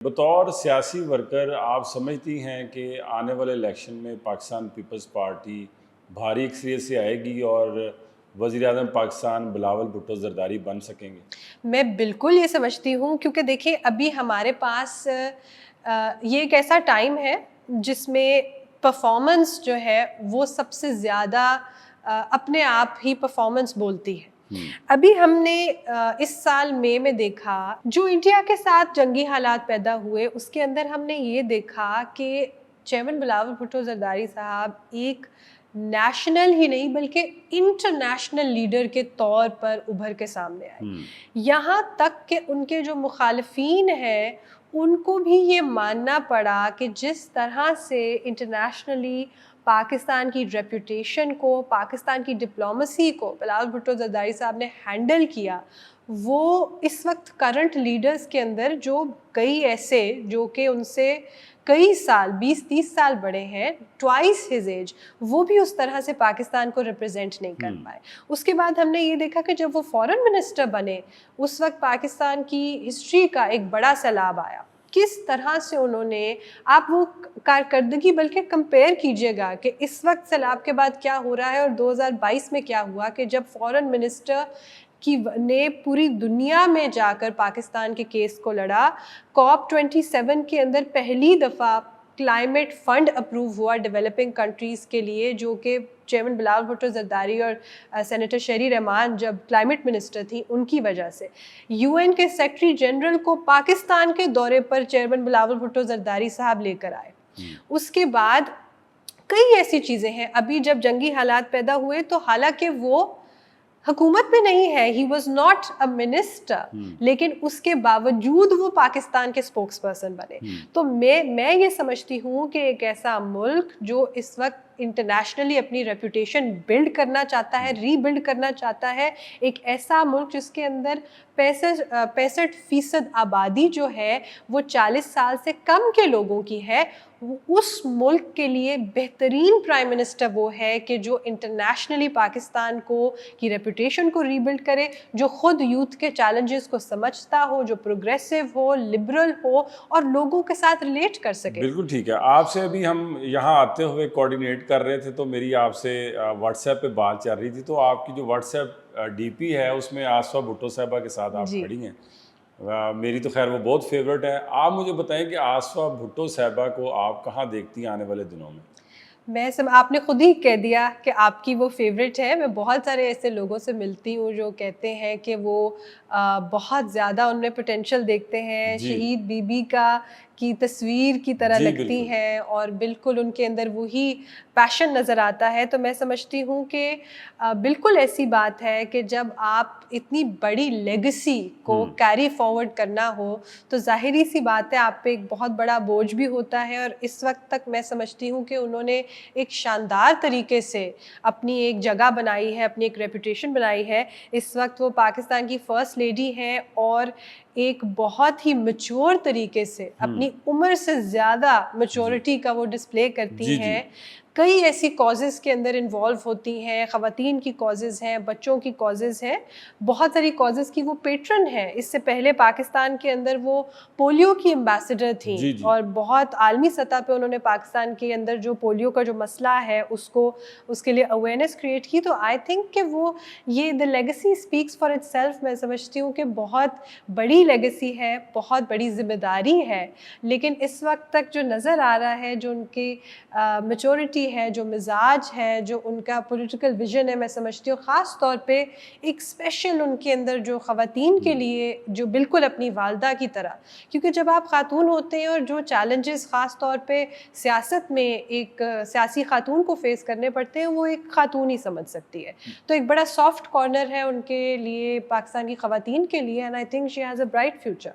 بطور سیاسی ورکر آپ سمجھتی ہیں کہ آنے والے الیکشن میں پاکستان پیپلز پارٹی بھاری اکثریت سے آئے گی اور وزیر اعظم پاکستان بلاول بھٹو زرداری بن سکیں گے؟ میں بالکل یہ سمجھتی ہوں، کیونکہ دیکھیں ابھی ہمارے پاس یہ ایک ایسا ٹائم ہے جس میں پرفارمنس جو ہے وہ سب سے زیادہ اپنے آپ ہی پرفارمنس بولتی ہے۔ ابھی ہم نے اس سال مئی میں دیکھا جو انڈیا کے ساتھ جنگی حالات پیدا ہوئے، اس کے اندر ہم نے یہ دیکھا کہ چیئرمین بلاول بھٹو زرداری صاحب ایک نیشنل ہی نہیں بلکہ انٹرنیشنل لیڈر کے طور پر ابھر کے سامنے آئے، یہاں تک کہ ان کے جو مخالفین ہیں ان کو بھی یہ ماننا پڑا کہ جس طرح سے انٹرنیشنلی پاکستان کی ریپوٹیشن کو، پاکستان کی ڈپلومسی کو بلاول بھٹو زرداری صاحب نے ہینڈل کیا، وہ اس وقت کرنٹ لیڈرز کے اندر جو کئی ایسے جو کہ ان سے کئی سال 20-30 سال بڑے ہیں، ٹوائس ہز ایج، وہ بھی اس طرح سے پاکستان کو ریپرزینٹ نہیں کر پائے۔ اس کے بعد ہم نے یہ دیکھا کہ جب وہ فورن منسٹر بنے اس وقت پاکستان کی ہسٹری کا ایک بڑا سیلاب آیا، کس طرح سے انہوں نے، آپ وہ کارکردگی بلکہ کمپیئر کیجئے گا کہ اس وقت سیلاب کے بعد کیا ہو رہا ہے اور 2022 میں کیا ہوا کہ جب فورن منسٹر نے پوری دنیا میں جا کر پاکستان کے کیس کو لڑا۔ COP27 کے اندر پہلی دفعہ کلائمیٹ فنڈ اپروو ہوا ڈیولپنگ کنٹریز کے لیے، جو کہ چیئرمین بلاول بھٹو زرداری اور سینیٹر شہری رحمان جب کلائمیٹ منسٹر تھیں ان کی وجہ سے۔ UN کے سیکرٹری جنرل کو پاکستان کے دورے پر چیئرمین بلاول بھٹو زرداری صاحب لے کر آئے۔ اس کے بعد کئی ایسی چیزیں ہیں، ابھی جب جنگی حالات پیدا ہوئے تو حالانکہ وہ حکومت میں نہیں ہے، he was not a minister, لیکن اس کے باوجود وہ پاکستان کے اسپوکس پرسن بنے۔ تو میں یہ سمجھتی ہوں کہ ایک ایسا ملک جو اس وقت انٹرنیشنلی اپنی ریپوٹیشن بلڈ کرنا چاہتا ہے، ری بلڈ کرنا چاہتا ہے، ایک ایسا ملک جس کے اندر 65% آبادی جو ہے وہ 40 سال سے کم کے لوگوں کی ہے، اس ملک کے لیے بہترین پرائم منسٹر وہ ہے کہ جو انٹرنیشنلی پاکستان کی ریپوٹیشن کو ری بلڈ کرے، جو خود یوتھ کے چیلنجز کو سمجھتا ہو، جو پروگریسو ہو، لبرل ہو اور لوگوں کے ساتھ ریلیٹ کر سکے۔ بالکل ٹھیک ہے۔ آپ سے ابھی ہم یہاں آتے ہوئے کوارڈینیٹ کر رہے تھے تو میری آپ سے واٹس ایپ پہ بات چل رہی تھی، تو آپ کی جو واٹس ایپ ڈی پی ہے اس میں آصفہ بھٹو صاحبہ کے ساتھ آپ کھڑی ہیں۔ میری تو خیر وہ بہت فیوریٹ ہے۔ آپ مجھے بتائیں کہ آصفہ بھٹو صاحبہ کو آپ کہاں دیکھتی ہیں آنے والے دنوں میں؟ آپ نے خود ہی کہہ دیا کہ آپ کی وہ فیوریٹ ہے۔ میں بہت سارے ایسے لوگوں سے ملتی ہوں جو کہتے ہیں کہ وہ بہت زیادہ ان میں پوٹینشیل دیکھتے ہیں، شہید بی بی کی تصویر کی طرح لگتی ہیں اور بالکل ان کے اندر وہی پیشن نظر آتا ہے۔ تو میں سمجھتی ہوں کہ بالکل ایسی بات ہے کہ جب آپ اتنی بڑی لیگیسی کو کیری فارورڈ کرنا ہو تو ظاہری سی بات ہے آپ پہ ایک بہت بڑا بوجھ بھی ہوتا ہے، اور اس وقت تک میں سمجھتی ہوں کہ انہوں نے ایک شاندار طریقے سے اپنی ایک جگہ بنائی ہے، اپنی ایک ریپوٹیشن بنائی ہے۔ اس وقت وہ پاکستان کی فرسٹ لیڈی ہیں اور ایک بہت ہی میچور طریقے سے اپنی عمر سے زیادہ میچورٹی کا وہ ڈسپلے کرتی ہیں۔ کئی ایسی کازز کے اندر انوالو ہوتی ہیں، خواتین کی کازز ہیں، بچوں کی کازز ہیں، بہت ساری کازز کی وہ پیٹرن ہیں۔ اس سے پہلے پاکستان کے اندر وہ پولیو کی ایمبیسڈر تھیں اور بہت عالمی سطح پہ انہوں نے پاکستان کے اندر جو پولیو کا جو مسئلہ ہے اس کے لیے اویئرنیس کریٹ کی۔ تو آئی تھنک کہ وہ یہ the legacy speaks for itself. میں سمجھتی ہوں کہ بہت بڑی لیگیسی ہے، بہت بڑی ذمہ داری ہے، لیکن اس وقت تک جو نظر آ رہا ہے، جو ان کی میچورٹی ہے، جو مزاج ہے، جو ان کا پولیٹیکل ویژن ہے، میں سمجھتی ہوں خاص طور پہ ایک اسپیشل ان کے اندر جو خواتین کے لیے جو بالکل اپنی والدہ کی طرح، کیونکہ جب آپ خاتون ہوتے ہیں اور جو چیلنجز خاص طور پہ سیاست میں ایک سیاسی خاتون کو فیس کرنے پڑتے ہیں وہ ایک خاتون ہی سمجھ سکتی ہے۔ تو ایک بڑا سافٹ کارنر ہے ان کے لیے، پاکستان کی خواتین کے لیے، and I think she has a bright future.